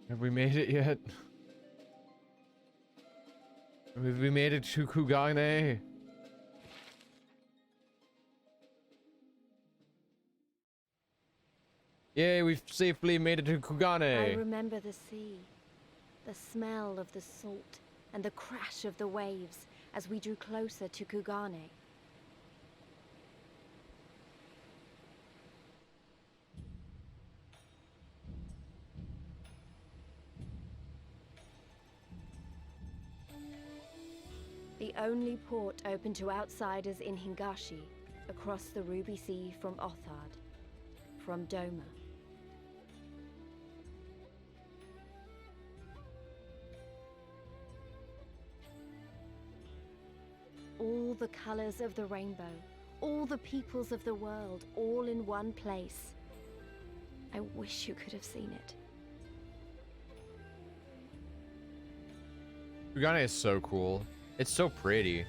Have we made it yet? Have we made it to Kugane? Yay, we've safely made it to Kugane. I remember the sea, the smell of the salt, and the crash of the waves as we drew closer to Kugane. The only port open to outsiders in Hingashi, across the Ruby Sea from Othard, from Doma. All the colors of the rainbow, all the peoples of the world, all in one place. I wish you could have seen it. Kugane is so cool. It's so pretty.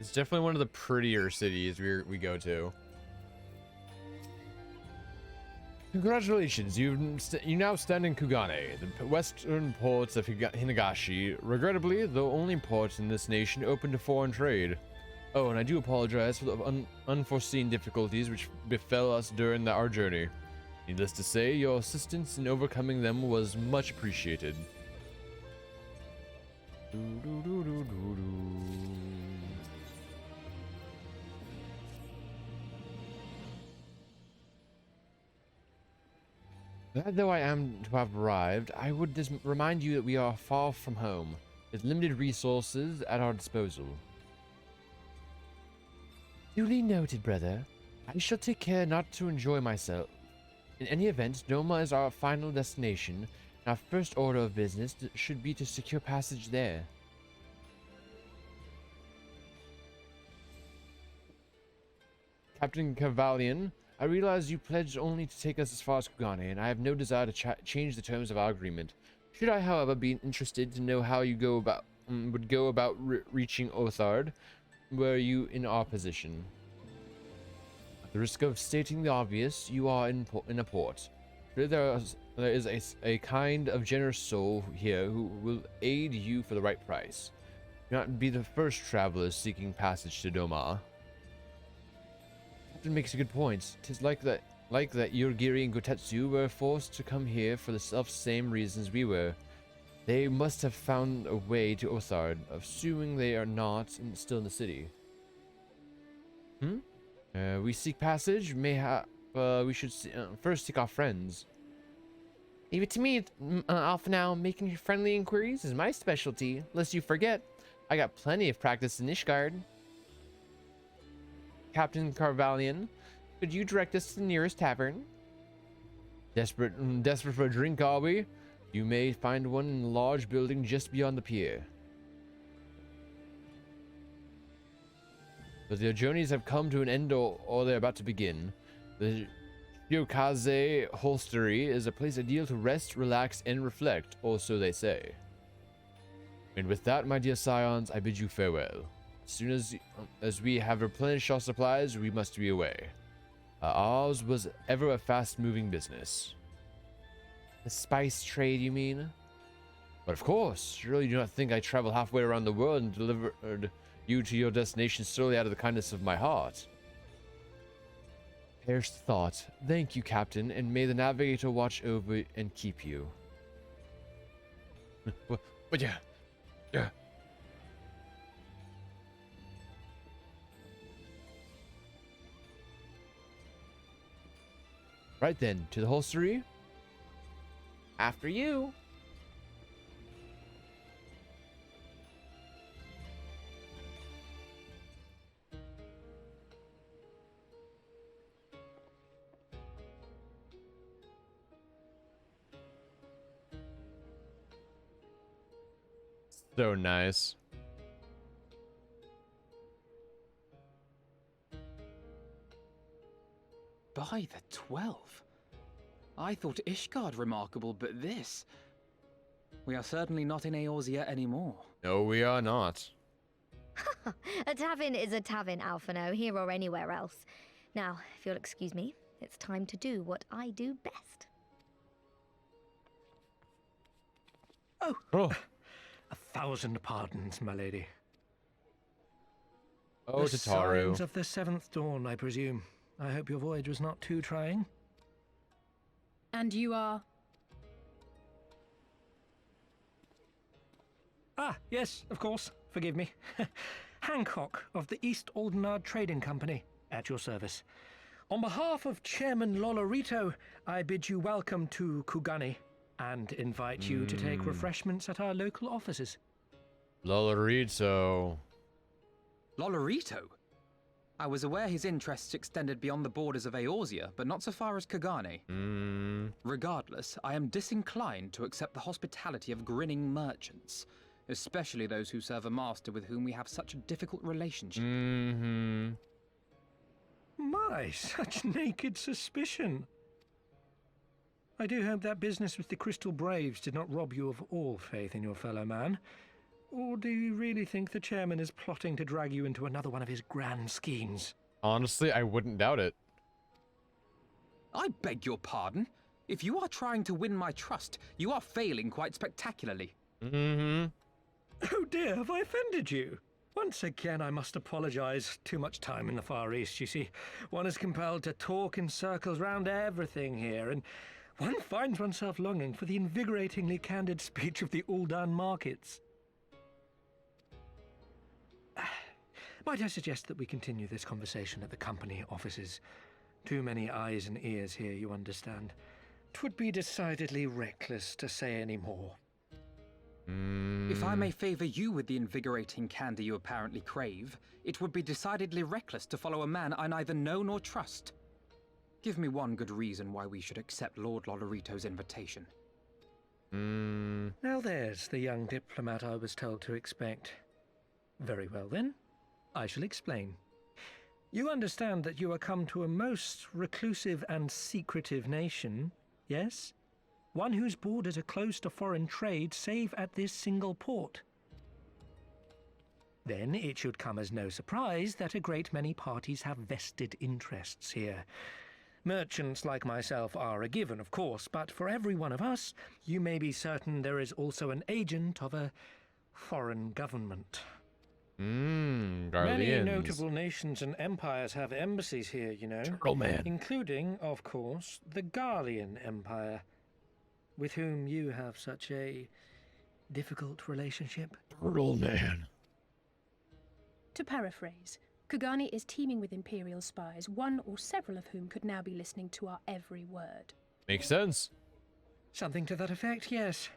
It's definitely one of the prettier cities we go to. Congratulations, you now stand in Kugane, the western ports of Hinagashi. Regrettably, the only port in this nation open to foreign trade. Oh, and I do apologize for the unforeseen difficulties which befell us during our journey. Needless to say, your assistance in overcoming them was much appreciated. Glad though I am to have arrived, I would just remind you that we are far from home, with limited resources at our disposal. Duly noted, brother. I shall take care not to enjoy myself. In any event, Doma is our final destination, and our first order of business should be to secure passage there. Captain Cavalian, I realize you pledged only to take us as far as Kugane, and I have no desire to change the terms of our agreement. Should I, however, be interested to know how you would go about reaching Othard, were you in our position? At the risk of stating the obvious, you are in a port. There is a kind of generous soul here who will aid you for the right price. Do not be the first travelers seeking passage to Doma. Captain makes a good point. 'Tis like that Yurigiri and Gotetsu were forced to come here for the self-same reasons we were. They must have found a way to Othard, assuming they are not still in the city. We seek passage. We should first seek our friends. Leave it to me, Alpha now. Making friendly inquiries is my specialty. Lest you forget, I got plenty of practice in Ishgard. Captain Carvalian, could you direct us to the nearest tavern? Desperate for a drink, are we? You may find one in a large building just beyond the pier. But their journeys have come to an end, or they're about to begin. The Shiokaze Holstery is a place ideal to rest, relax, and reflect, or so they say. And with that, my dear scions, I bid you farewell. As soon as we have replenished our supplies, we must be away. Ours was ever a fast-moving business. The spice trade, you mean? But of course, surely you do not think I travel halfway around the world and delivered you to your destination solely out of the kindness of my heart. Perished thought. Thank you, Captain, and may the navigator watch over and keep you. But yeah. Right then, to the holstery. After you. So nice. By the 12. I thought Ishgard remarkable, but this... We are certainly not in Eorzea anymore. No, we are not. A tavern is a tavern, Alphino, here or anywhere else. Now, if you'll excuse me, it's time to do what I do best. Oh, Oh, 1,000 pardons, my lady. oh, The Tataru. signs of the 7th dawn, I presume. I hope your voyage was not too trying. And you are? Ah, yes, of course. Forgive me. Hancock of the East Aldenard Trading Company, at your service. On behalf of Chairman Lolorito, I bid you welcome to Kugane and invite you to take refreshments at our local offices. Lolorito. Lolorito? I was aware his interests extended beyond the borders of Eorzea, but not so far as Kugane. Regardless, I am disinclined to accept the hospitality of grinning merchants, especially those who serve a master with whom we have such a difficult relationship. My, such naked suspicion. I do hope that business with the Crystal Braves did not rob you of all faith in your fellow man. Or do you really think the chairman is plotting to drag you into another one of his grand schemes? Honestly, I wouldn't doubt it. I beg your pardon? If you are trying to win my trust, you are failing quite spectacularly. Oh dear, have I offended you? Once again, I must apologize. Too much time in the Far East, you see. One is compelled to talk in circles round everything here, and one finds oneself longing for the invigoratingly candid speech of the Uldan markets. Might I suggest that we continue this conversation at the company offices? Too many eyes and ears here, you understand. 'Twould be decidedly reckless to say any more. If I may favor you with the invigorating candy you apparently crave, it would be decidedly reckless to follow a man I neither know nor trust. Give me one good reason why we should accept Lord Lolorito's invitation. Now there's the young diplomat I was told to expect. Very well then, I shall explain. You understand that you are come to a most reclusive and secretive nation, yes? One whose borders are closed to foreign trade save at this single port. Then it should come as no surprise that a great many parties have vested interests here. Merchants like myself are a given, of course, but for every one of us, you may be certain there is also an agent of a foreign government. Many Guardians. notable nations and empires have embassies here, you know. Turtle Man. Including, of course, the Garlean Empire, with whom you have such a difficult relationship. Turtle Man. To paraphrase, Kugane is teeming with Imperial spies, one or several of whom could now be listening to our every word. Makes sense. Something to that effect, yes.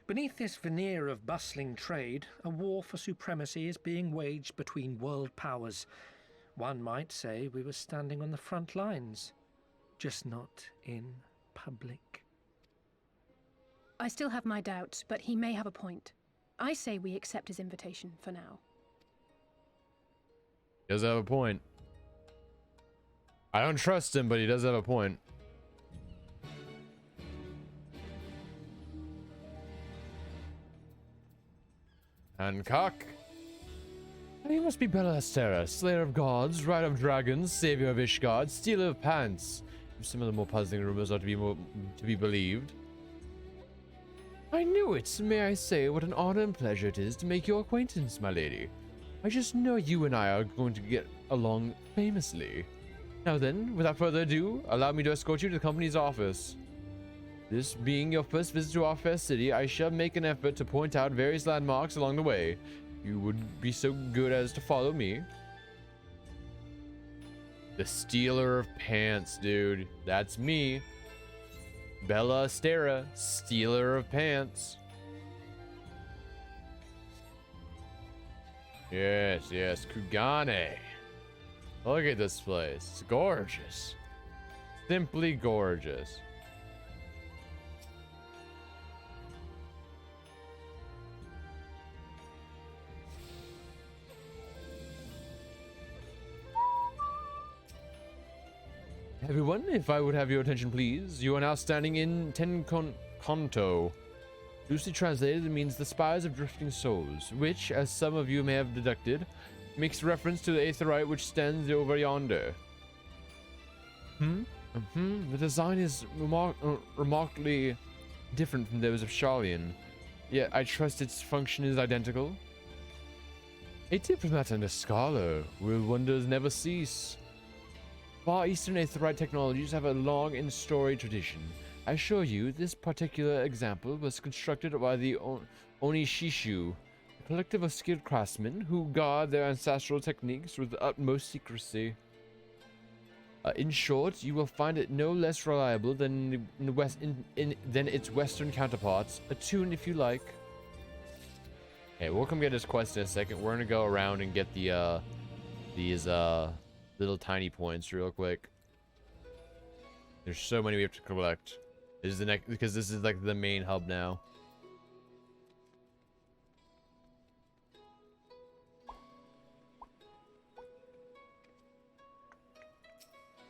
Beneath this veneer of bustling trade, a war for supremacy is being waged between world powers. One might say we were standing on the front lines, just not in public. I still have my doubts, but he may have a point. I say we accept his invitation for now. Does have a point. I don't trust him, but he does have a point. Hancock? You must be Bella Astera, Slayer of Gods, Rider of Dragons, Savior of Ishgard, Stealer of Pants. Some of the more puzzling rumors are to be believed. I knew it. May I say what an honor and pleasure it is to make your acquaintance, my lady. I just know you and I are going to get along famously. Now then, without further ado, allow me to escort you to the company's office. This being your first visit to our fair city, I shall make an effort to point out various landmarks along the way. You would be so good as to follow me. The Stealer of Pants, dude. That's me. Bella Astera, Stealer of Pants. Yes, yes, Kugane. Look at this place. It's gorgeous. Simply gorgeous. Everyone, if I would have your attention, please. You are now standing in Tenkonto. Loosely translated, it means the Spires of Drifting Souls, which, as some of you may have deducted, makes reference to the Aetheryte which stands over yonder. The design is remarkably different from those of Sharlayan, yet I trust its function is identical. A diplomat and a scholar, will wonders never cease. Far Eastern Aetheryte technologies have a long and storied tradition. I assure you, this particular example was constructed by the Onishishu, a collective of skilled craftsmen who guard their ancestral techniques with the utmost secrecy. In short, you will find it no less reliable than than its Western counterparts. Attune if you like. Okay, we'll come get this quest in a second. We're gonna go around and get the these little tiny points real quick. There's so many we have to collect. This is the next, because this is like the main hub now.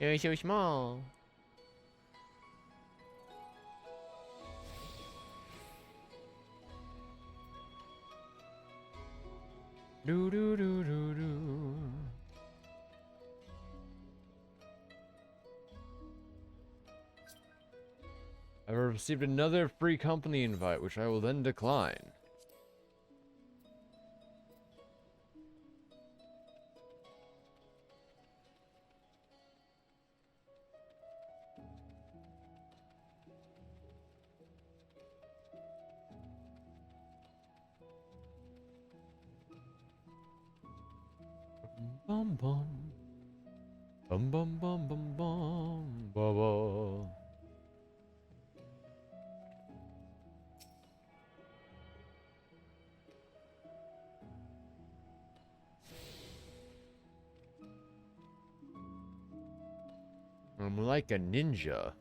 You're so small. Do do do do do. I've received another free company invite, which I will then decline. Bum bum. Bum bum bum bum bum bum bum. I'm like a ninja,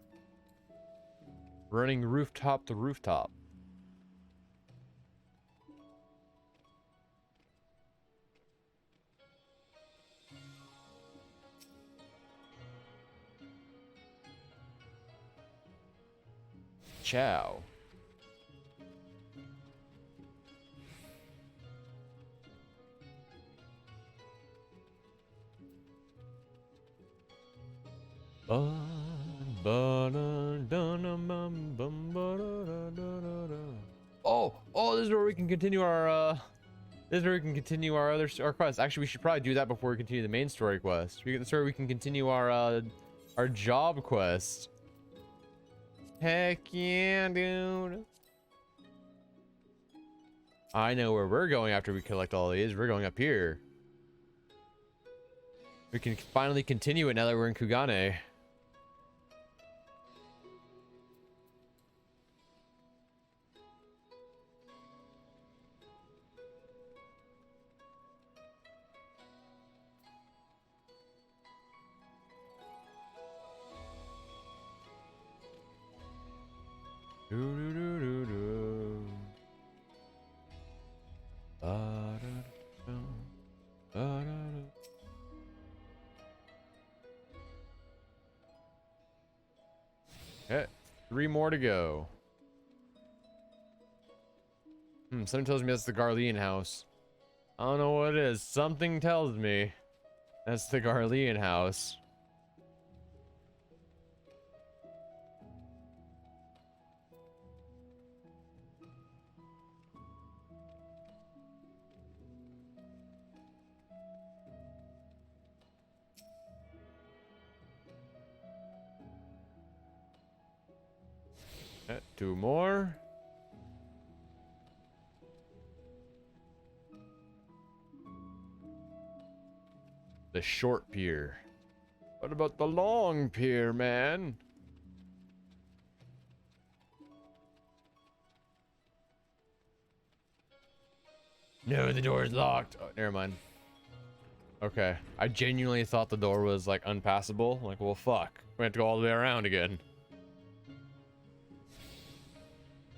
running rooftop to rooftop. Ciao. Oh, this is where we can continue our our quest. Actually, we should probably do that before we continue the main story quest. This is where we can continue our job quest. Heck yeah, dude. I know where we're going after we collect all these. We're going up here. We can finally continue it now that we're in Kugane. Do do do do do. Ba-da-da-da. Ba-da-da. Okay, 3 more to go. Something tells me that's the Garlean house. I don't know what it is. Something tells me that's the Garlean house. Okay, 2 more. The short pier. What about the long pier, man? No, the door is locked. Oh, never mind. Okay. I genuinely thought the door was like unpassable. Like, well, fuck. We have to go all the way around again.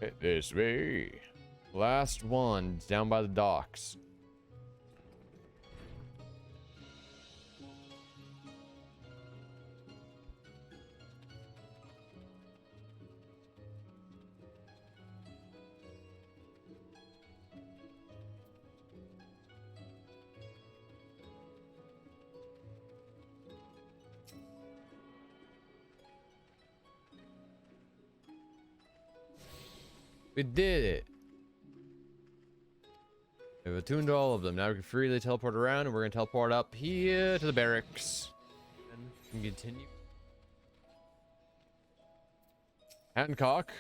Okay, this way. Last one, down by the docks. We did it. We've attuned to all of them. Now we can freely teleport around, and we're gonna teleport up here to the barracks. And we can continue. Hancock.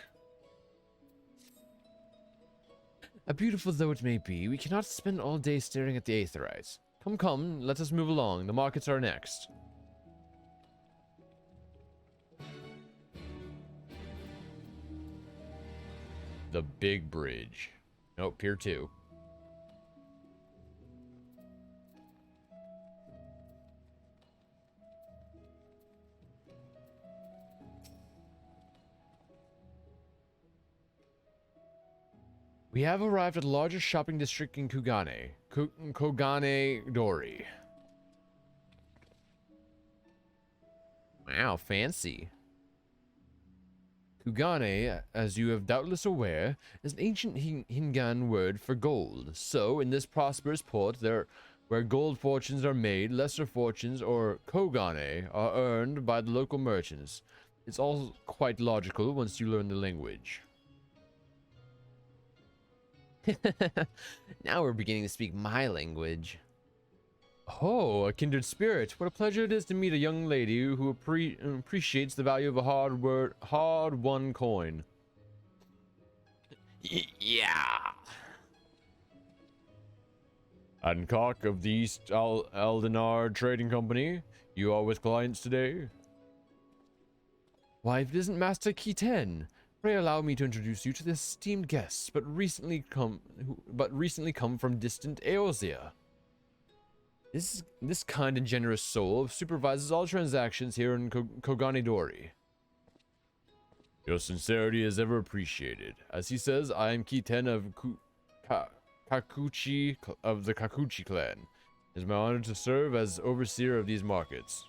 Beautiful though it may be, we cannot spend all day staring at the Aetherites. Come, come, let us move along. The markets are next. The big bridge. Nope, Pier 2. We have arrived at the largest shopping district in Kugane. Kugane Dori. Wow, fancy. Kugane, as you have doubtless aware, is an ancient Hingan word for gold. So, in this prosperous port, where gold fortunes are made, lesser fortunes, or kogane, are earned by the local merchants. It's all quite logical once you learn the language. Now we're beginning to speak my language. Oh, a kindred spirit. What a pleasure it is to meet a young lady who appreciates the value of a hard-won coin. Yeah. Hancock of the East Aldenar Trading Company. You are with clients today? Why, if it isn't Master Kiten. Pray allow me to introduce you to the esteemed guests, but recently come from distant Eorzea. This kind and generous soul supervises all transactions here in Kogane Dori. Your sincerity is ever appreciated. As he says, I am Kiten of Kakuchi of the Kakuchi clan. It is my honor to serve as overseer of these markets.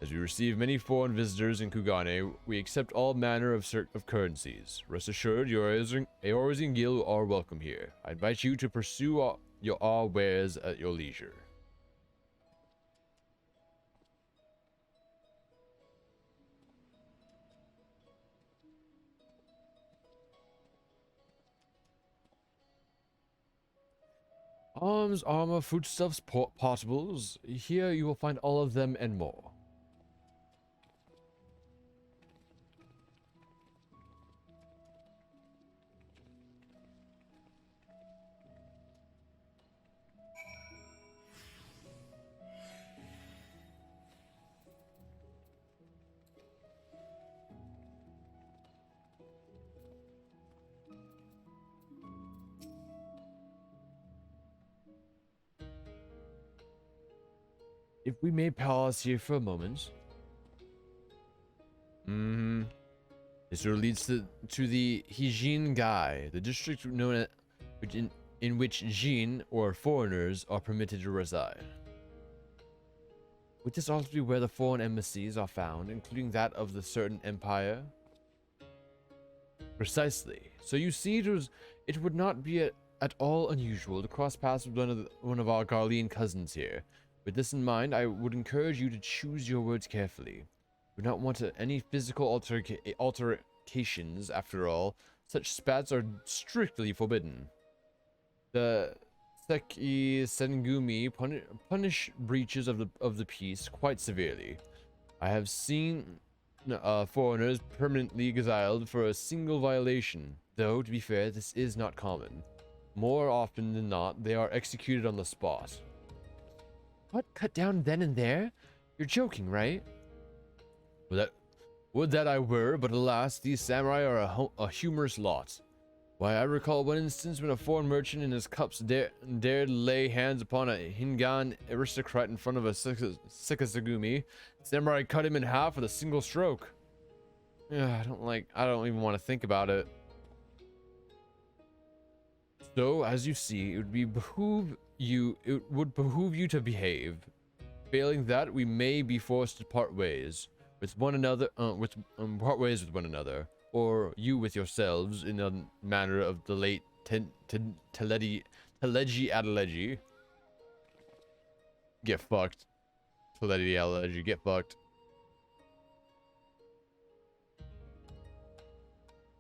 As we receive many foreign visitors in Kugane, we accept all manner of currencies. Rest assured, your Eorzean Guild are welcome here. I invite you to pursue all wares at your leisure. Arms, armor, foodstuffs, potables. Here you will find all of them and more. If we may pause here for a moment. This road leads to the Hijin Gai, the district known as, in which Jin, or foreigners, are permitted to reside. Would this also be where the foreign embassies are found, including that of the certain empire? Precisely. So you see, it would not be at all unusual to cross paths with one of our Garlean cousins here. With this in mind, I would encourage you to choose your words carefully. We do not want any physical altercations, after all. Such spats are strictly forbidden. The Seki Sengumi punish breaches of the peace quite severely. I have seen foreigners permanently exiled for a single violation, though, to be fair, this is not common. More often than not, they are executed on the spot. What? Cut down then and there? You're joking, right? Would that I were, but alas, these samurai are a humorous lot. Why, I recall one instance when a foreign merchant in his cups dared lay hands upon a Hingan aristocrat in front of a Sekisagumi. Samurai cut him in half with a single stroke. I don't even want to think about it. So, as you see, it would behoove you to behave. Failing that, we may be forced to part ways with one another, or you with yourselves, in the manner of the late Teleji Adeleji. Get fucked. Teleji Adeleji, get fucked.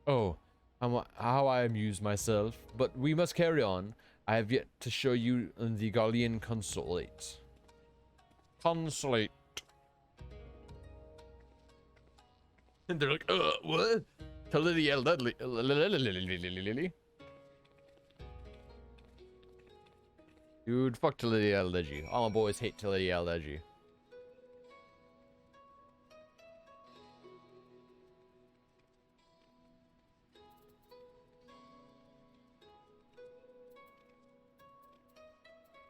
Oh, how I amuse myself, but we must carry on. I have yet to show you the Gallian consulate. Consulate. And they're like, what? To Lily L. Dudley. Dude, fuck Tilly L. Dudley. All my boys hate Tilly L. Dudley.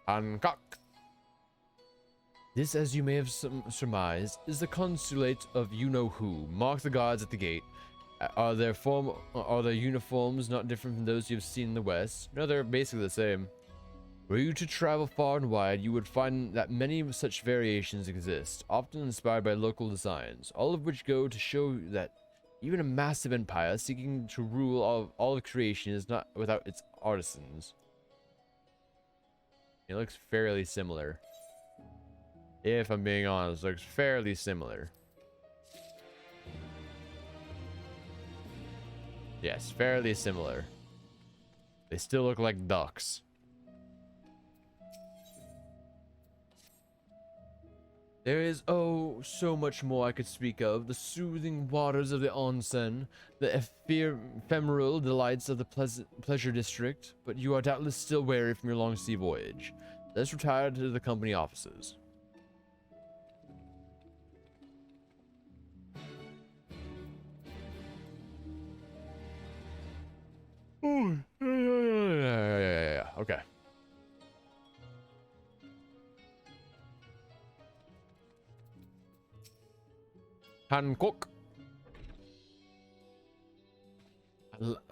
Hancock. This, as you may have surmised, is the consulate of you-know-who. Mark the guards at the gate. Are their uniforms not different from those you have seen in the West? No, they're basically the same. Were you to travel far and wide, you would find that many such variations exist, often inspired by local designs, all of which go to show that even a massive empire seeking to rule all of creation is not without its artisans. It looks fairly similar. If I'm being honest, it looks fairly similar. Yes, fairly similar. They still look like ducks. There is, oh, so much more I could speak of. The soothing waters of the onsen, the ephemeral delights of the pleasure district, but you are doubtless still weary from your long sea voyage. Let's retire to the company offices. Oh, yeah. Okay. Hancock.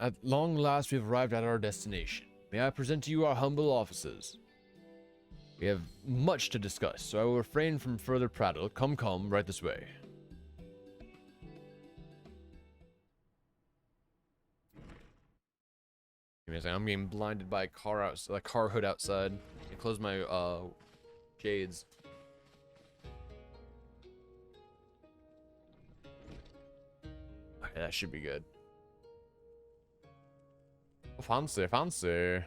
At long last, we have arrived at our destination. May I present to you our humble offices? We have much to discuss, so I will refrain from further prattle. Come, right this way. Give me a second. I'm getting blinded by a car hood outside. I close my shades. Okay, that should be good. Oh, fancy. It's a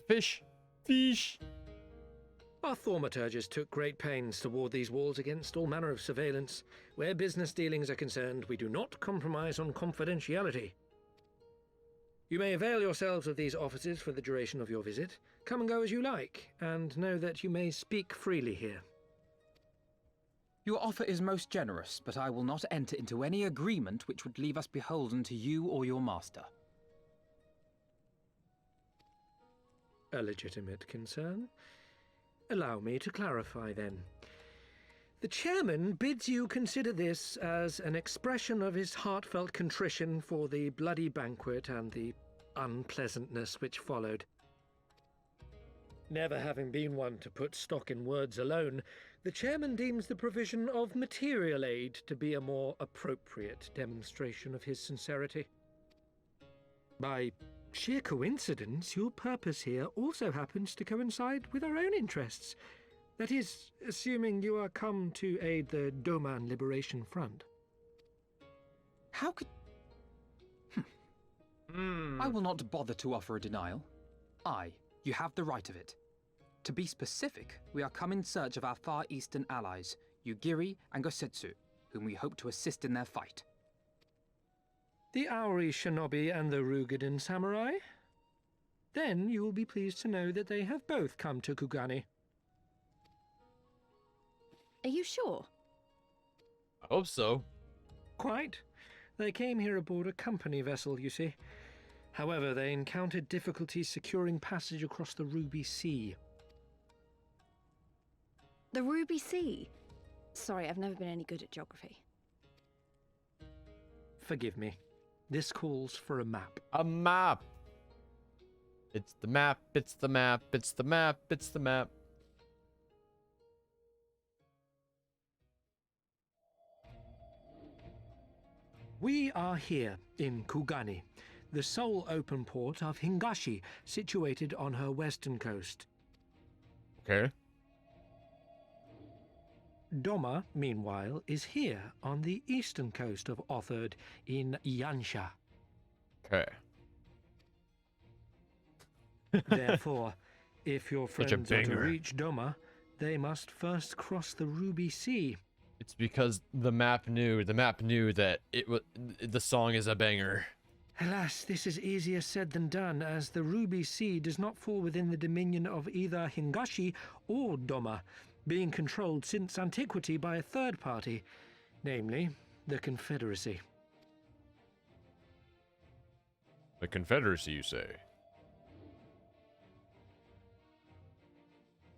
fish. Fish. Our thaumaturgist took great pains to ward these walls against all manner of surveillance. Where business dealings are concerned, we do not compromise on confidentiality. You may avail yourselves of these offices for the duration of your visit. Come and go as you like, and know that you may speak freely here. Your offer is most generous, but I will not enter into any agreement which would leave us beholden to you or your master. A legitimate concern. Allow me to clarify, then. The chairman bids you consider this as an expression of his heartfelt contrition for the bloody banquet and the unpleasantness which followed. Never having been one to put stock in words alone, the chairman deems the provision of material aid to be a more appropriate demonstration of his sincerity. By sheer coincidence, your purpose here also happens to coincide with our own interests. That is, assuming you are come to aid the Doman Liberation Front. How could... I will not bother to offer a denial. You have the right of it. To be specific, we are come in search of our Far Eastern allies, Yugiri and Gosetsu, whom we hope to assist in their fight. The Aori Shinobi and the Rugadan Samurai? Then you will be pleased to know that they have both come to Kugane. Are you sure? I hope so. Quite. They came here aboard a company vessel, you see. However, they encountered difficulties securing passage across the Ruby Sea. The Ruby Sea? Sorry, I've never been any good at geography. Forgive me. This calls for a map. A map. It's the map. It's the map. It's the map. It's the map. We are here in Kugane, the sole open port of Hingashi, situated on her western coast. Okay. Doma, meanwhile, is here on the eastern coast of Otherd in Yansha. Okay. Therefore, if your Such a friends are to banger. reach Doma, they must first cross the Ruby Sea. It's because the map knew that the song is a banger. Alas, this is easier said than done, as the Ruby Sea does not fall within the dominion of either Hingashi or Doma, being controlled since antiquity by a third party, namely the Confederacy. The Confederacy, you say?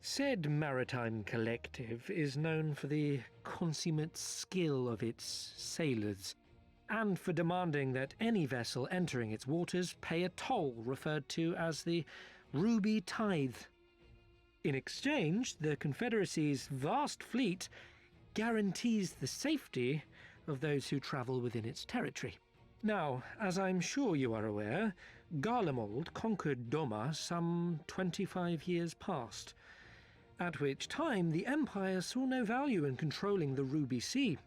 Said maritime collective is known for the consummate skill of its sailors, and for demanding that any vessel entering its waters pay a toll referred to as the Ruby Tithe. In exchange, the Confederacy's vast fleet guarantees the safety of those who travel within its territory. Now, as I'm sure you are aware, Garlemald conquered Doma some 25 years past, at which time the Empire saw no value in controlling the Ruby Sea,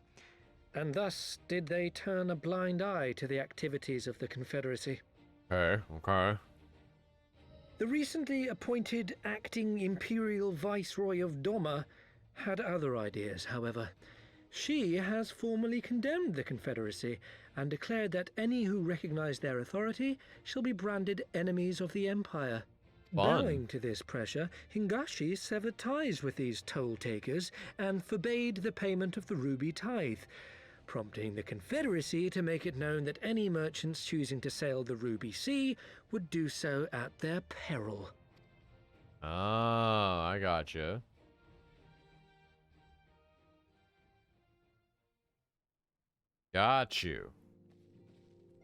and thus did they turn a blind eye to the activities of the Confederacy. Okay. The recently appointed acting Imperial Viceroy of Doma had other ideas, however. She has formally condemned the Confederacy and declared that any who recognize their authority shall be branded enemies of the Empire. Fun. Bowing to this pressure, Hingashi severed ties with these toll-takers and forbade the payment of the Ruby Tithe, prompting the Confederacy to make it known that any merchants choosing to sail the Ruby Sea would do so at their peril. Oh, I gotcha. Got you.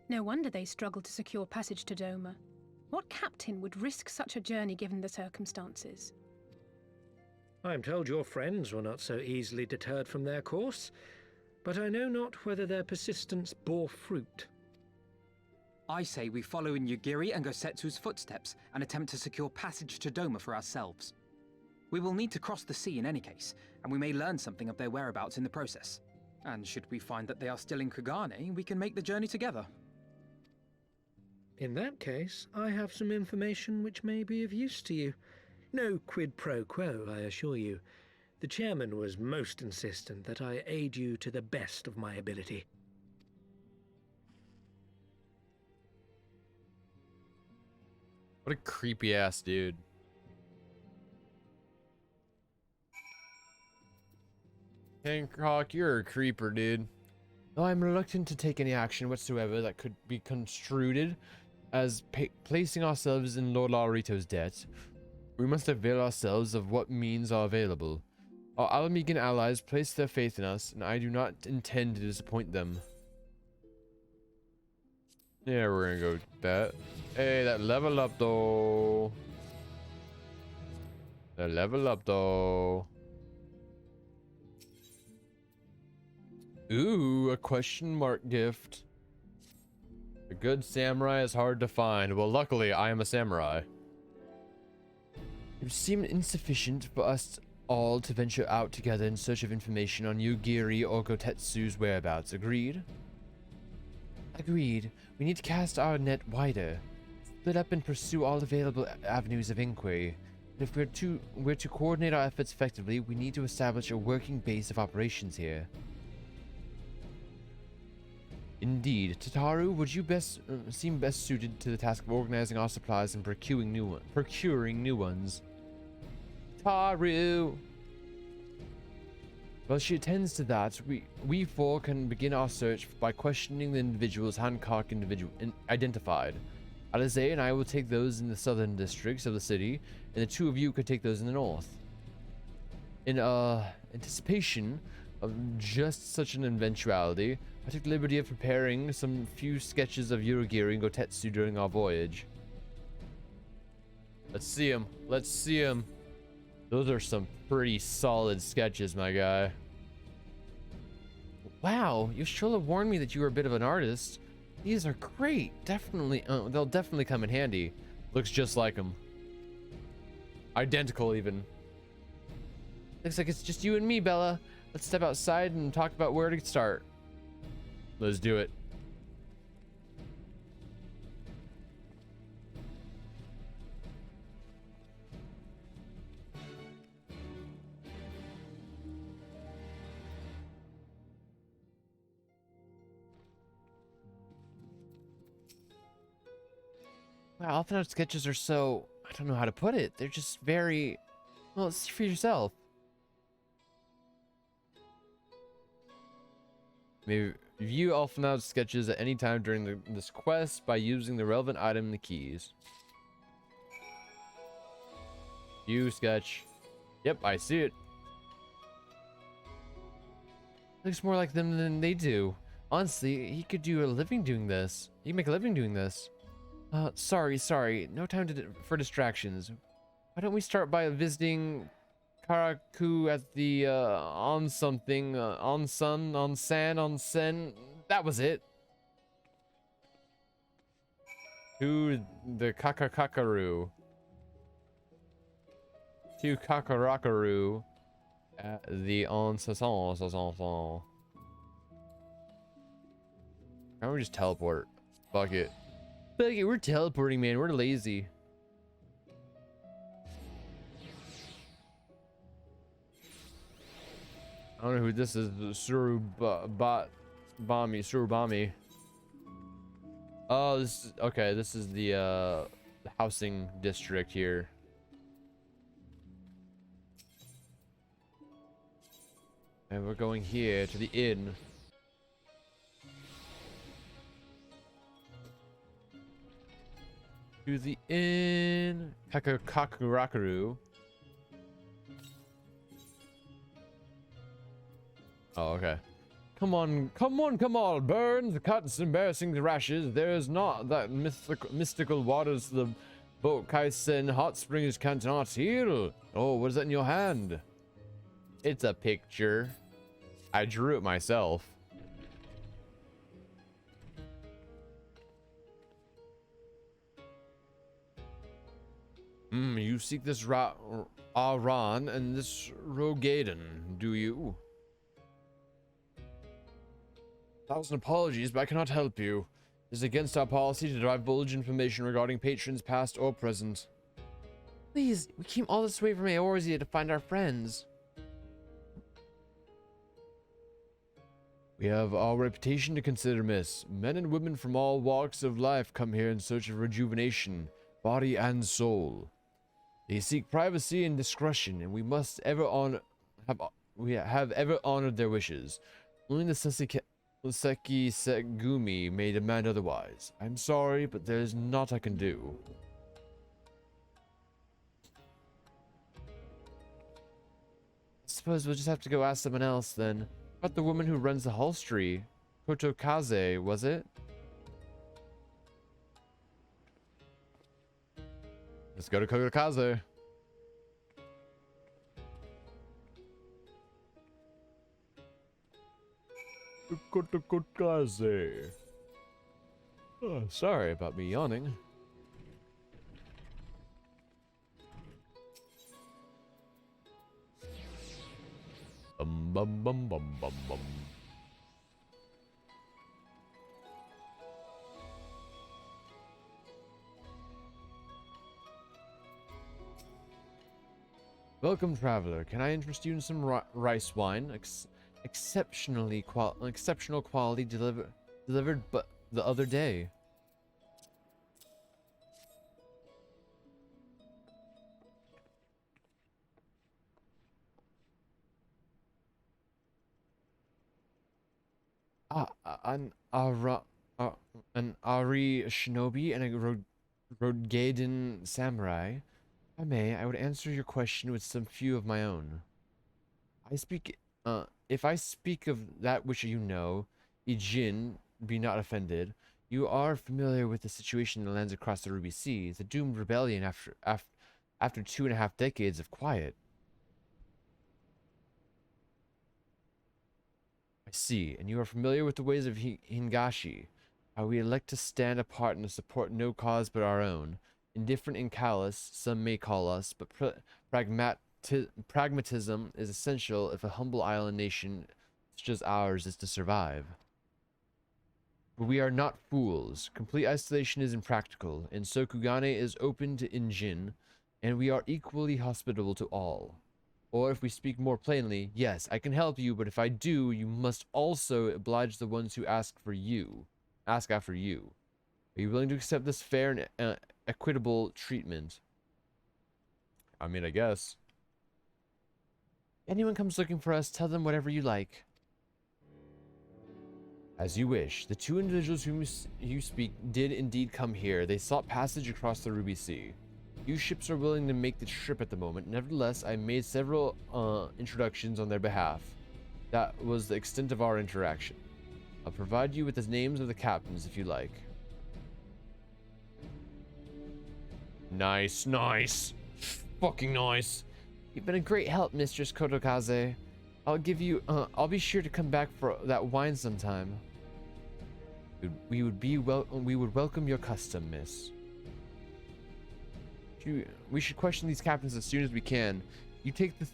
No wonder they struggled to secure passage to Doma. What captain would risk such a journey given the circumstances? I am told your friends were not so easily deterred from their course, but I know not whether their persistence bore fruit. I say we follow in Yugiri and Gosetsu's footsteps and attempt to secure passage to Doma for ourselves. We will need to cross the sea in any case, and we may learn something of their whereabouts in the process. And should we find that they are still in Kugane, we can make the journey together. In that case, I have some information which may be of use to you. No quid pro quo, I assure you. The chairman was most insistent that I aid you to the best of my ability. What a creepy ass dude. Hancock, you're a creeper, dude. Though I'm reluctant to take any action whatsoever that could be construed as placing ourselves in Lord Laurito's debt, we must avail ourselves of what means are available. Our Alamegan allies place their faith in us, and I do not intend to disappoint them. Yeah, we're gonna go with that. Hey, that level up though. That level up though. Ooh, a question mark gift. A good samurai is hard to find. Well, luckily, I am a samurai. It seemed insufficient for us all to venture out together in search of information on Yugiri or Gotetsu's whereabouts. Agreed? Agreed. We need to cast our net wider. Split up and pursue all available avenues of inquiry. And if we're to coordinate our efforts effectively, we need to establish a working base of operations here. Indeed. Tataru, would you seem best suited to the task of organizing our supplies and procuring new ones? Taru! While she attends to that, we four can begin our search by questioning the individuals Hancock identified. Alize and I will take those in the southern districts of the city, and the two of you could take those in the north. In anticipation of just such an eventuality, I took the liberty of preparing some few sketches of Yurigiri and Gotetsu during our voyage. Let's see them. Let's see them. Those are some pretty solid sketches, my guy. Wow, you should have warned me that you were a bit of an artist. These are great. Definitely, they'll definitely come in handy. Looks just like them. Identical, even. Looks like it's just you and me, Bella. Let's step outside and talk about where to start. Let's do it. Well, Alphanut sketches are so, I don't know how to put it. They're just very, well, see for yourself. Maybe view Alphanut sketches at any time during this quest by using the relevant item in the keys. View sketch. Yep, I see it. Looks more like them than they do. Honestly, he could do a living doing this. He can make a living doing this. Sorry. No time for distractions. Why don't we start by visiting Karaku at the, on something, on sen. That was it. To the Kakakaru. To Kakarakaru at the on sen. Why don't we just teleport? Fuck it. Fuck it, we're teleporting, man. We're lazy. I don't know who this is. Surubami. Oh, this is okay. This is the housing district here. And we're going here to the inn. To the inn. Kakakaru. Oh, okay. Come on, burn the cuts, embarrassing the rashes. There's not that mystical waters the boat Kaisen hot springs cannot heal. Oh, what is that in your hand? It's a picture. I drew it myself. You seek this Aran and this Rogaden, do you? 1,000 apologies, but I cannot help you. It is against our policy to divulge information regarding patrons past or present. Please, we came all this way from Eorzea to find our friends. We have our reputation to consider, miss. Men and women from all walks of life come here in search of rejuvenation, body and soul. They seek privacy and discretion, and we must ever have ever honored their wishes. Only the Seki Segumi may demand otherwise. I'm sorry, but there's naught I can do. Suppose we'll just have to go ask someone else then. About the woman who runs the hostelry. Kotokaze, was it? Let's go to Kotokaze. Kotokaze. Oh, sorry about me yawning. Bum. Welcome, traveler. Can I interest you in some rice wine? Exceptional quality delivered but the other day. An Ari shinobi and a Rogaden samurai. If I may, I would answer your question with some few of my own. If I speak of that which you know, Ijin, be not offended. You are familiar with the situation in the lands across the Ruby Sea, the doomed rebellion after 2.5 decades of quiet. I see, and you are familiar with the ways of Hingashi, how we elect to stand apart and to support no cause but our own. Indifferent and callous, some may call us, but pragmatism is essential if a humble island nation such as ours is to survive. But we are not fools. Complete isolation is impractical, and so Kugane is open to Injin, and we are equally hospitable to all. Or if we speak more plainly, yes, I can help you, but if I do, you must also oblige the ones who ask after you. Are you willing to accept this fair equitable treatment. I mean, I guess. Anyone comes looking for us, tell them whatever you like. As you wish. The two individuals whom you speak did indeed come here. They sought passage across the Ruby Sea. Few ships are willing to make the trip at the moment. Nevertheless, I made several introductions on their behalf. That was the extent of our interaction. I'll provide you with the names of the captains if you like. Nice, nice. Fucking nice. You've been a great help, Mistress Kotokaze. I'll be sure to come back for that wine sometime. We would welcome your custom, miss. We should question these captains as soon as we can. You take the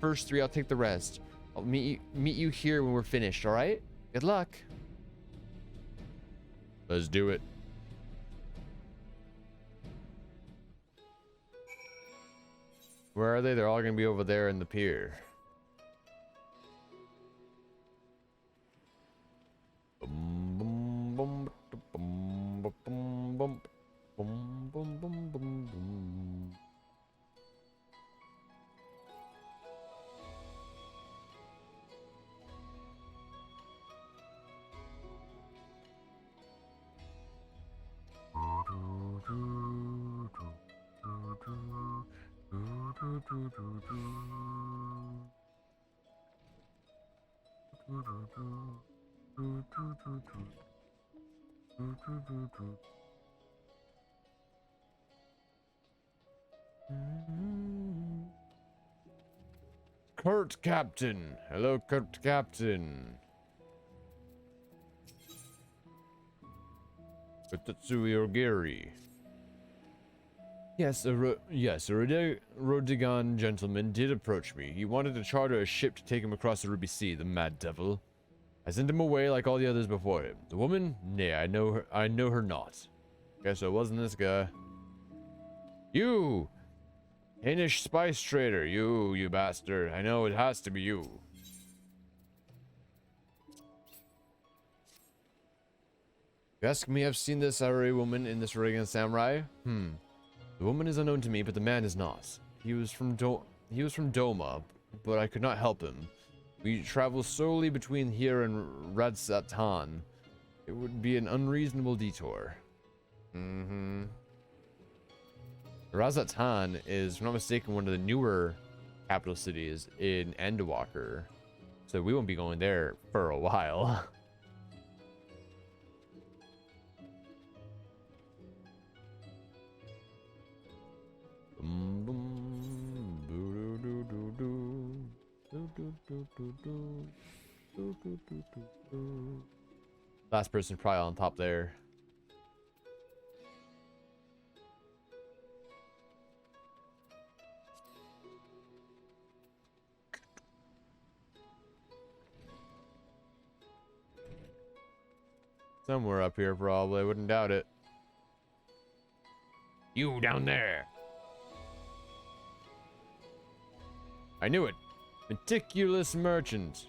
first three, I'll take the rest. I'll meet you here when we're finished, all right? Good luck. Let's do it. Where are they? They're all gonna be over there in the pier. Kurt Captain. Hello, Kurt Captain. Tatsui Ogiri. Yes, a Rodigan gentleman did approach me. He wanted to charter a ship to take him across the Ruby Sea, the mad devil. I sent him away like all the others before him. The woman? Nay, I know her not. Guess it wasn't this guy. You! Hainish spice trader, you bastard. I know it has to be you. You ask me, I've seen this Array woman in this Rodigan samurai? The woman is unknown to me, but the man is not. He was from Doma, but I could not help him. We travel solely between here and Radzatan. It would be an unreasonable detour. Radzatan is, if I'm not mistaken, one of the newer capital cities in Endwalker. So we won't be going there for a while. Last person probably on top there. Somewhere up here probably, I wouldn't doubt it. You down there. I knew it. Meticulous merchant.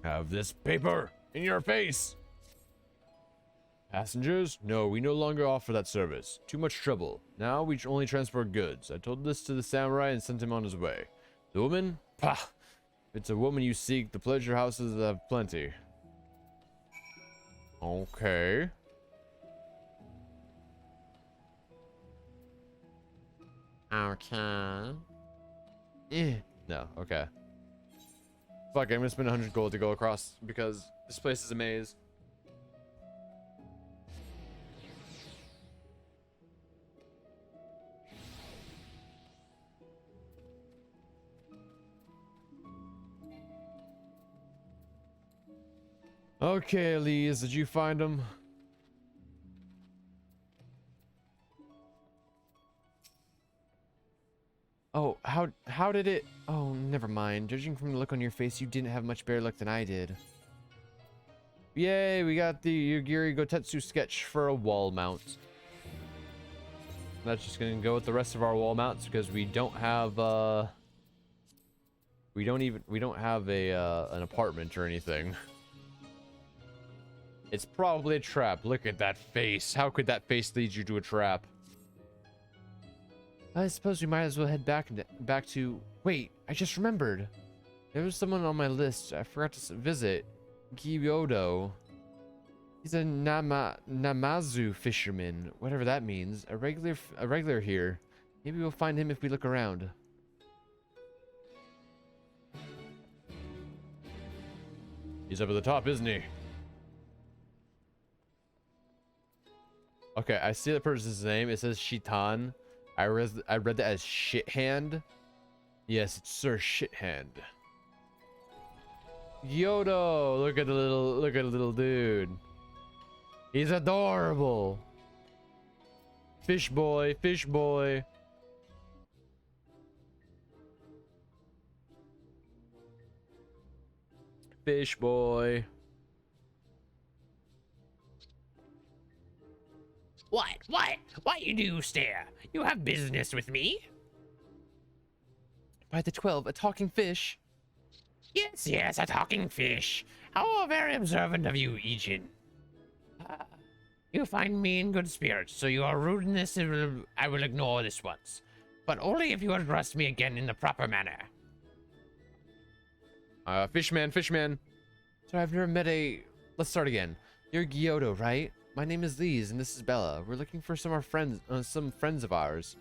Have this paper in your face. Passengers? No, we no longer offer that service. Too much trouble. Now we only transport goods. I told this to the samurai and sent him on his way. The woman? Pah! If it's a woman you seek, the pleasure houses have plenty. Okay. Okay. No, okay. Fuck it, I'm gonna spend 100 gold to go across because this place is a maze. Okay, Elise, did you find him? Oh, how did it? Oh, never mind. Judging from the look on your face, you didn't have much better luck than I did. Yay, we got the Yugiri Gotetsu sketch for a wall mount. That's just gonna go with the rest of our wall mounts because we don't have we don't have a an apartment or anything. It's probably a trap. Look at that face. How could that face lead you to a trap? I suppose we might as well head back to... Wait, I just remembered. There was someone on my list I forgot to visit. Gyodo. He's a Namazu fisherman, whatever that means. A regular here. Maybe we'll find him if we look around. He's up at the top, isn't he? Okay, I see the person's name. It says Shitan. I read that as Shithand. Yes, it's Sir Shithand. Yodo, look at the little dude. He's adorable. Fish boy, fish boy. Fish boy. What you do stare? You have business with me? By the 12, a talking fish. Yes, a talking fish. How very observant of you, Ijin. You find me in good spirits, so your rudeness I will ignore this once. But only if you address me again in the proper manner. Fishman. So I've never met a... Let's start again. You're Gyodo, right? My name is Lise, and this is Bella. We're looking for some friends of ours.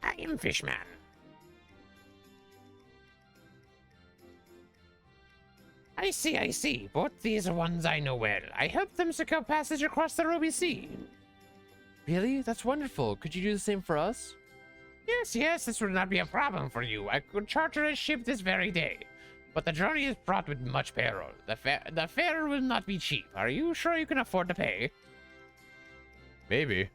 I am Fishman. I see. Both these are ones I know well. I helped them secure passage across the Ruby Sea. Really? That's wonderful. Could you do the same for us? Yes, this would not be a problem for you. I could charter a ship this very day. But the journey is fraught with much peril. The fare will not be cheap. Are you sure you can afford to pay? Maybe.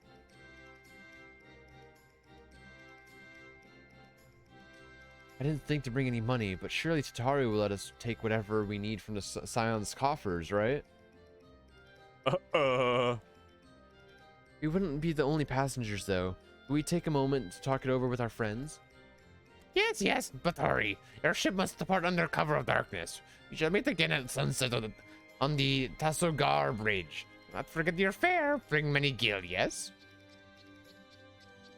I didn't think to bring any money, but surely Tatari will let us take whatever we need from the Scion's coffers, right? We wouldn't be the only passengers, though. Will we take a moment to talk it over with our friends? Yes, but hurry. Your ship must depart under cover of darkness. We shall meet again at sunset on the Tasogar Bridge. Not forget your fare. Bring many gil, yes?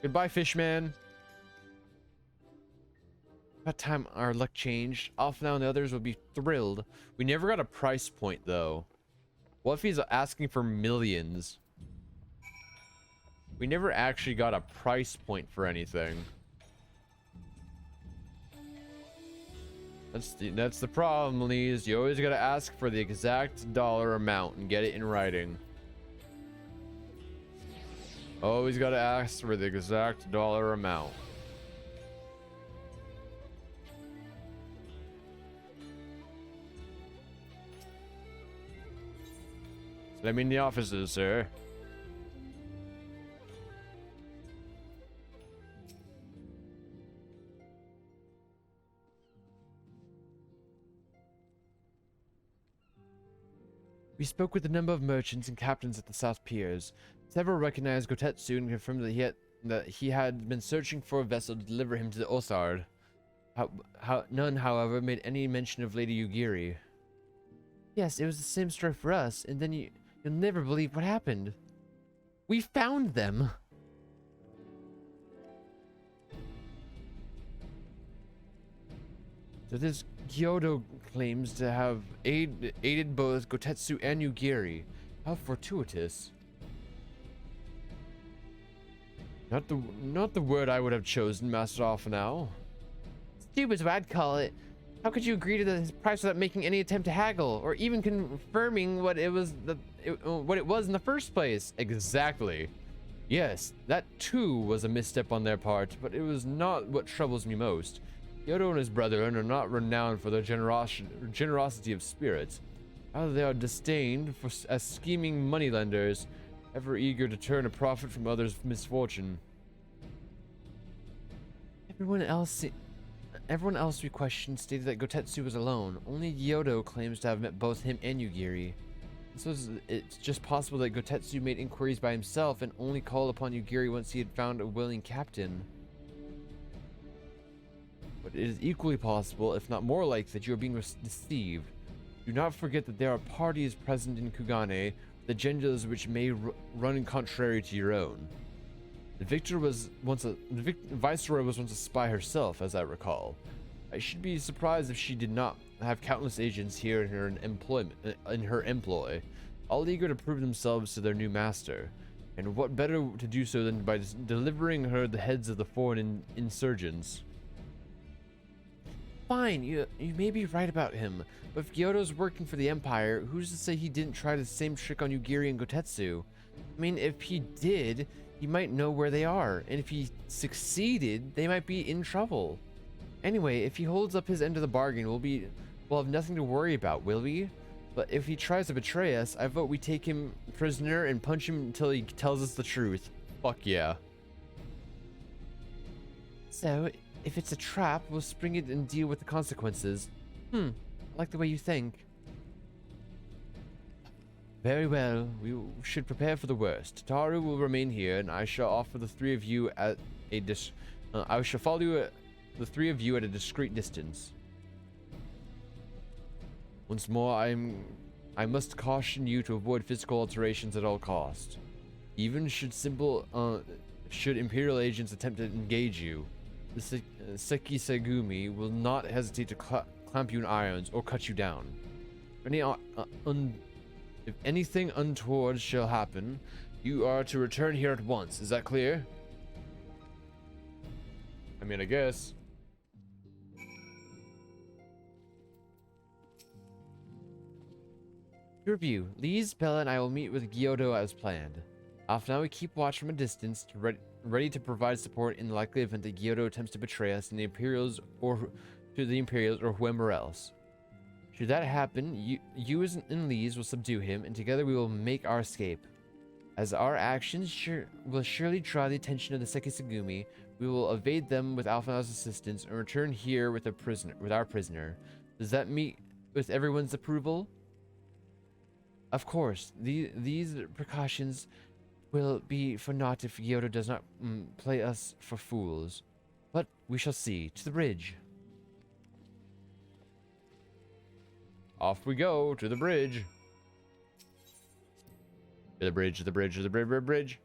Goodbye, Fishman. About time our luck changed. Alpha and the others will be thrilled. We never got a price point, though. What if he's asking for millions? We never actually got a price point for anything. That's the problem, Lise. You always gotta ask for the exact dollar amount and get it in writing. Always gotta ask for the exact dollar amount. Let me in the offices, sir. We spoke with a number of merchants and captains at the South Piers. Several recognized Gotetsu and confirmed that he had been searching for a vessel to deliver him to the Othard. None, however, made any mention of Lady Yugiri. Yes, it was the same story for us, and then you'll never believe what happened. We found them. So this Gyodo claims to have aided both Gotetsu and Yugiri. How fortuitous. Not the word I would have chosen, Master Alphanau. Stupid's what I'd call it. How could you agree to the price without making any attempt to haggle, or even confirming what it was in the first place? Exactly. Yes, that too was a misstep on their part, but it was not what troubles me most. Yodo and his brethren are not renowned for their generosity of spirit. Rather, they are disdained as scheming moneylenders, ever eager to turn a profit from others' misfortune. Everyone else we questioned stated that Gotetsu was alone. Only Yodo claims to have met both him and Yugiri. It's just possible that Gotetsu made inquiries by himself and only called upon Yugiri once he had found a willing captain. But It is equally possible, if not more likely, that you are being deceived. Do not forget that there are parties present in Kugane, the agendas which may run contrary to your own. The Viceroy was once a spy herself, as I recall. I should be surprised if she did not have countless agents here in her employ, all eager to prove themselves to their new master. And what better to do so than by delivering her the heads of the foreign insurgents? Fine, you may be right about him, but if Gyoto's working for the Empire, who's to say he didn't try the same trick on Yugiri and Gotetsu? I mean, if he did, he might know where they are, and if he succeeded, they might be in trouble. Anyway, if he holds up his end of the bargain, we'll have nothing to worry about, will we? But if he tries to betray us, I vote we take him prisoner and punch him until he tells us the truth. Fuck yeah. So, if it's a trap, we'll spring it and deal with the consequences. I like the way you think. Very well, we should prepare for the worst. Taru will remain here, and I shall offer the three of you at a I shall follow you the three of you at a discreet distance. Once more, I must caution you to avoid physical alterations at all costs. Even should Imperial agents attempt to engage you, the Sekisegumi will not hesitate to clamp you in irons or cut you down. If anything untoward shall happen, you are to return here at once. Is that clear? I mean, I guess. To review, Lise, Bella, and I will meet with Gyoto as planned. After now, we keep watch from a distance, ready to provide support in the likely event that Gyoto attempts to betray us and the Imperials or whoever else. Should that happen, you and Lise will subdue him, and together we will make our escape. As our actions will surely draw the attention of the Sekisegumi, we will evade them with Alphinaud's assistance and return here with our prisoner. Does that meet with everyone's approval? Of course, these precautions will be for naught if Gyoto does not play us for fools. But we shall see. To the bridge. Off we go, to the bridge. To the bridge, to the bridge, to the bridge.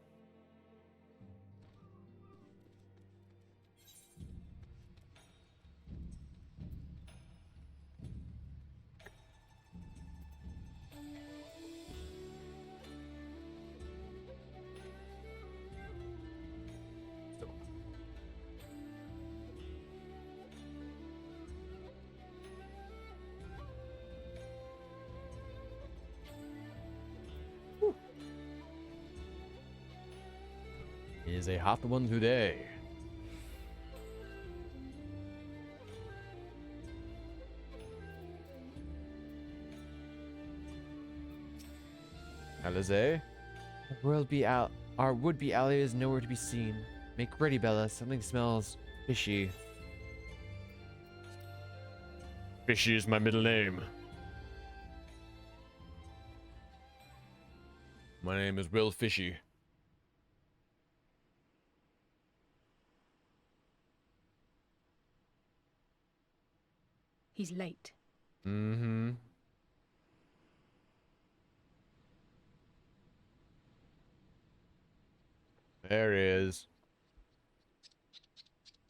It is a hot one today. Alize? Our would-be ally is nowhere to be seen. Make ready, Bella. Something smells fishy. Fishy is my middle name. My name is Will Fishy. He's late. Mm-hmm. There he is.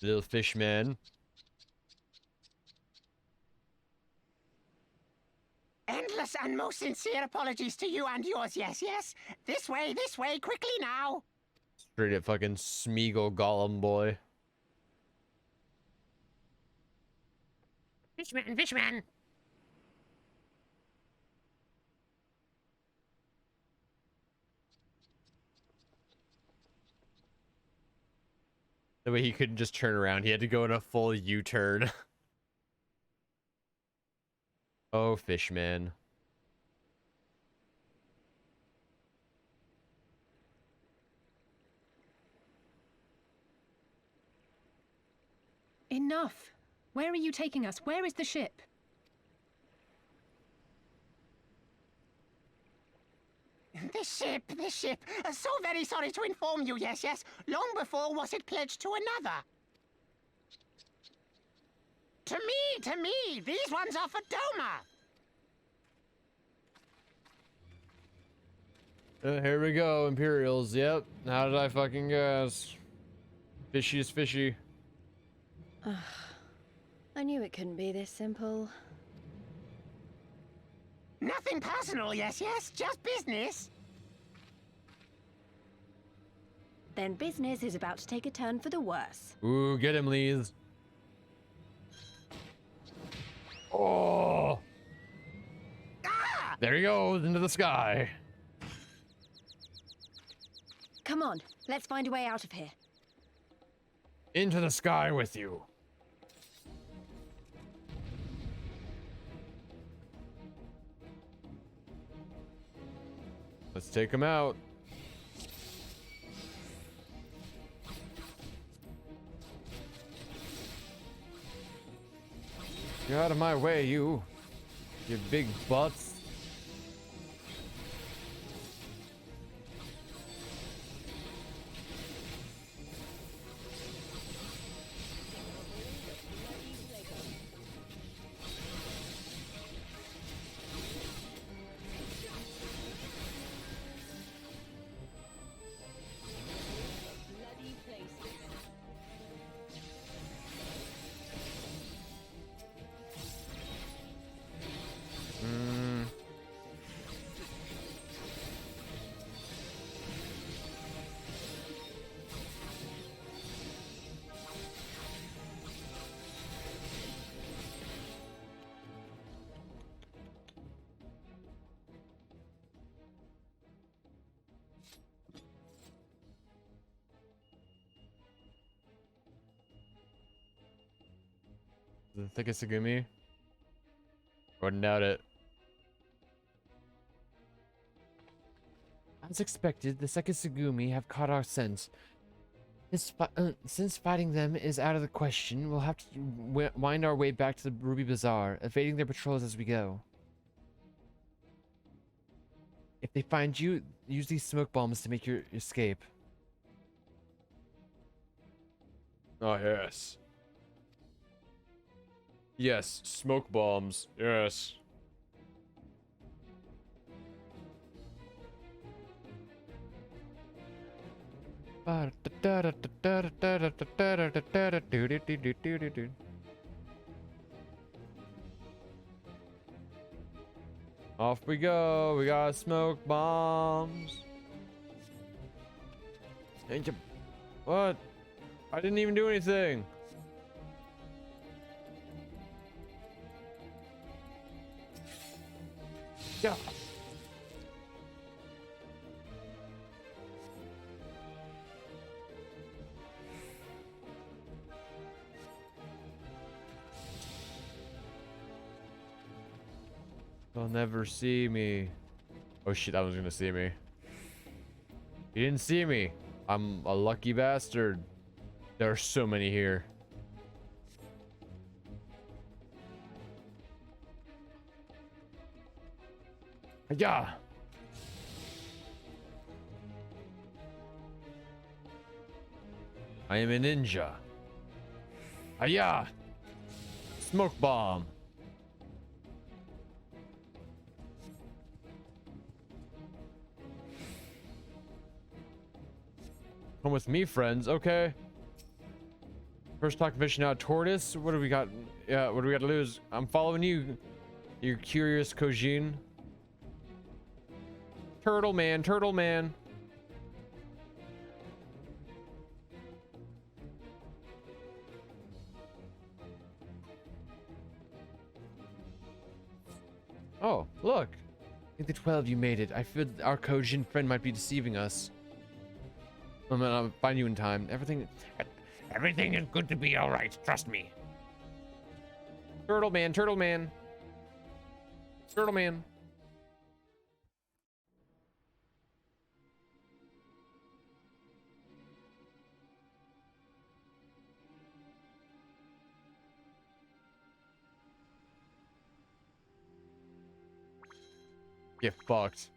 Little fish man. Endless and most sincere apologies to you and yours, yes, yes. This way, quickly now. Straight up fucking Smeagol Gollum boy. Fishman, fishman! The way he couldn't just turn around, he had to go in a full U-turn. Oh, fishman. Enough! Where are you taking us? Where is the ship? The ship. So very sorry to inform you, yes, yes. Long before was it pledged to another. To me! These ones are for Doma! Here we go, Imperials. Yep. How did I fucking guess? Fishy is fishy. I knew it couldn't be this simple. Nothing personal, yes, just business. Then business is about to take a turn for the worse. Ooh, get him, Lees. Oh! Ah! There he goes into the sky. Come on, let's find a way out of here. Into the sky with you. Let's take him out. Get out of my way, you big butts. The thickest Sagumi? Wouldn't doubt it. As expected, the second Sagumi have caught our scent. Since fighting them is out of the question, we'll have to wind our way back to the Ruby Bazaar, evading their patrols as we go. If they find you, use these smoke bombs to make your escape. Oh, yes. Yes, smoke bombs. Yes. Off we go. We got smoke bombs. What? I didn't even do anything. Yeah. They'll never see me. Oh shit, that one's gonna see me. He didn't see me. I'm a lucky bastard. There are so many here. Yeah. I am a ninja. Hiya! Smoke bomb. Come with me, friends. Okay. First talk mission out, Tortoise. What do we got? Yeah, what do we got to lose? I'm following you, you curious Kugane. Turtle man, turtle man. Oh, look. I think the 12 you made it. I feared our Kogin friend might be deceiving us. I'll find you in time. Everything Everything is good to be all right. Trust me. Turtle man, turtle man. Turtle man. Get fucked.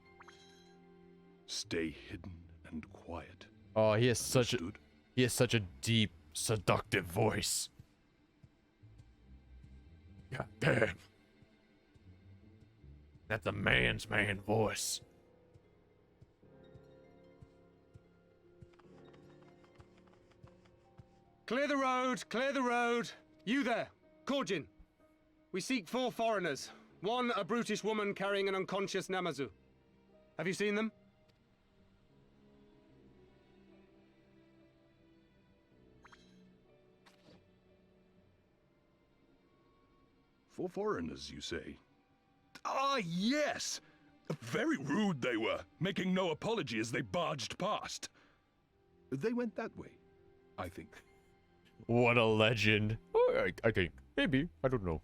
Stay hidden and quiet. Oh, he has such a Understood? he has such a deep, seductive voice. God damn. That's a man's man voice. Clear the road, clear the road. You there, Kugane. We seek 4 foreigners. One, a brutish woman carrying an unconscious Namazu. Have you seen them? For foreigners, you say? Ah, yes! Very rude they were, making no apology as they barged past. They went that way, I think. What a legend. Oh, I think. Maybe. I don't know.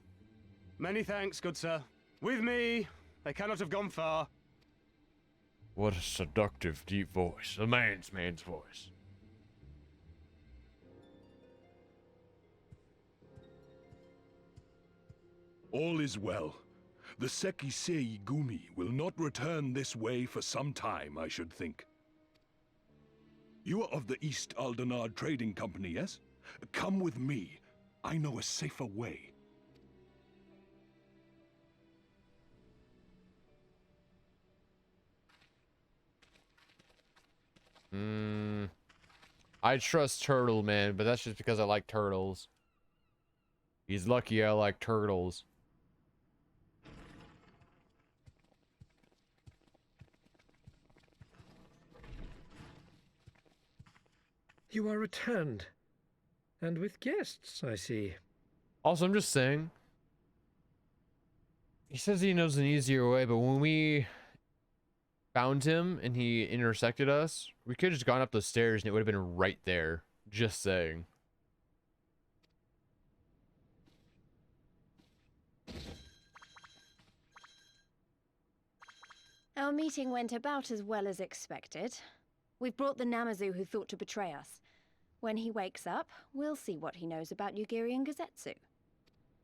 Many thanks, good sir. With me, they cannot have gone far. What a seductive, deep voice. A man's voice. All is well. The Sekisei Gumi will not return this way for some time, I should think. You are of the East Aldenard Trading Company, yes? Come with me. I know a safer way. I trust Turtle Man, but that's just because I like turtles. He's lucky I like turtles. You are returned. And with guests, I see. Also, I'm just saying. He says he knows an easier way, but when we found him and he intersected us, we could have just gone up the stairs and it would have been right there. Just saying. Our meeting went about as well as expected. We've brought the Namazu who thought to betray us. When he wakes up, we'll see what he knows about Yugiri and Gazetsu.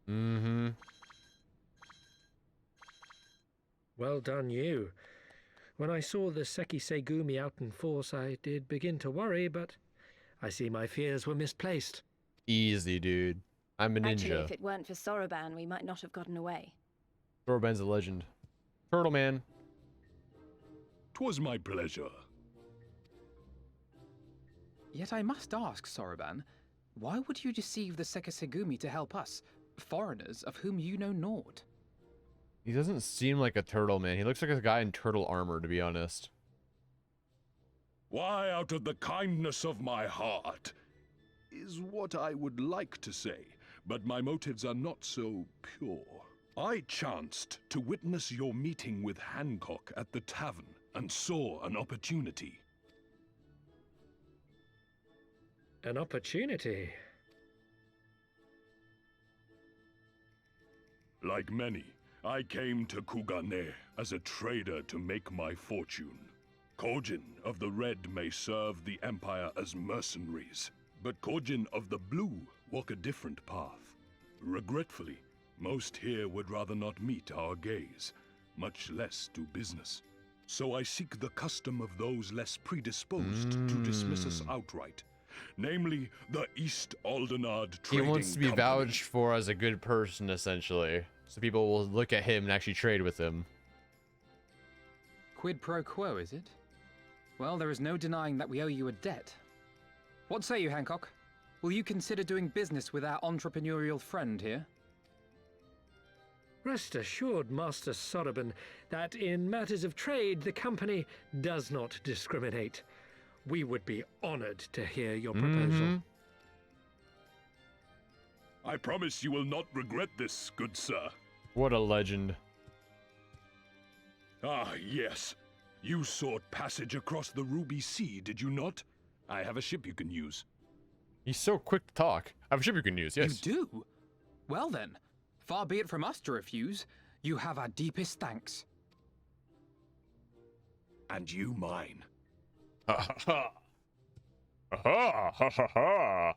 Mm-hmm. Well done, you. When I saw the Sekisei Gumi out in force, I did begin to worry, but I see my fears were misplaced. Easy, dude. I'm a ninja. Actually, if it weren't for Soroban, we might not have gotten away. Soroban's a legend. Turtle Man. 'Twas my pleasure. Yet I must ask, Soroban, why would you deceive the Sekisegumi to help us, foreigners of whom you know naught? He doesn't seem like a turtle, man. He looks like a guy in turtle armor, to be honest. Why, out of the kindness of my heart, is what I would like to say, but my motives are not so pure. I chanced to witness your meeting with Hancock at the tavern, and saw an opportunity. An opportunity? Like many, I came to Kugane as a trader to make my fortune. Kogin of the Red may serve the Empire as mercenaries, but Kogin of the Blue walk a different path. Regretfully, most here would rather not meet our gaze, much less do business. So I seek the custom of those less predisposed to dismiss us outright, namely the East Aldenard Trading He wants to be Company. vouched for as a good person, essentially. So people will look at him and actually trade with him. Quid pro quo, is it? Well, there is no denying that we owe you a debt. What say you, Hancock? Will you consider doing business with our entrepreneurial friend here? Rest assured, Master Soroban, that in matters of trade, the company does not discriminate. We would be honored to hear your proposal. I promise you will not regret this, good sir. What a legend. Ah, yes. You sought passage across the Ruby Sea, did you not? I have a ship you can use. He's so quick to talk. I have a ship you can use, yes. You do? Well then, far be it from us to refuse. You have our deepest thanks. And you mine. Ha ha ha. Ha ha ha ha.